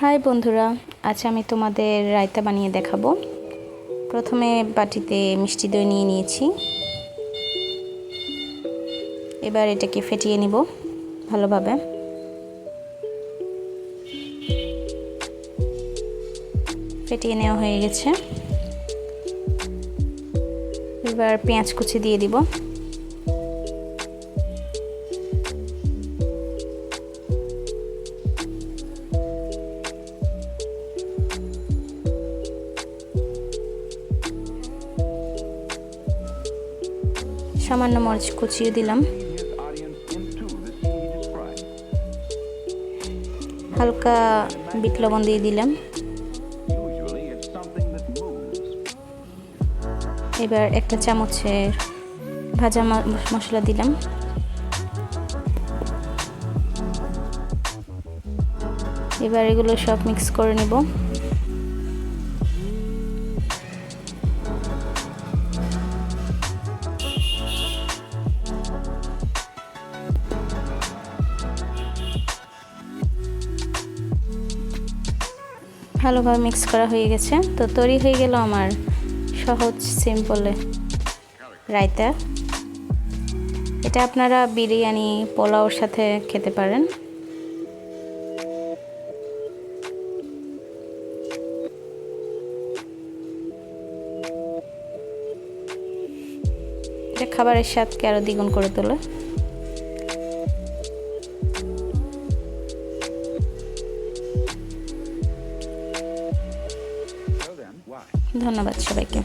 High বন্ধুরা, আজ আমি তোমাদের রায়তা বানিয়ে দেখাবো। প্রথমে বাটিতে মিষ্টি দই নিয়ে নিয়েছি। এবার এটাকে ফেটিয়ে নিব ভালোভাবে। ফেটিয়ে নেওয়া হয়ে গেছে। এবার পেঁয়াজ কুচি দিয়ে দিব। সামান্য মরিচ কুচিয়ে দিলাম। হালকা বিট লবণ দিয়ে দিলাম। এবার একটা চামচের ভাজা মশলা দিলাম। এবার এগুলো সব মিক্স করে নেব। ভালোভাবে মিক্স করা হয়ে গেছে। তো তৈরি হয়ে গেল আমার সহজ সিম্পল রায়তা। এটা আপনারা বিরিয়ানি পোলাওর সাথে খেতে পারেন। এটা খাবারের স্বাদকে আরো দ্বিগুণ করে তোলে। ধন্যবাদ সবাইকে।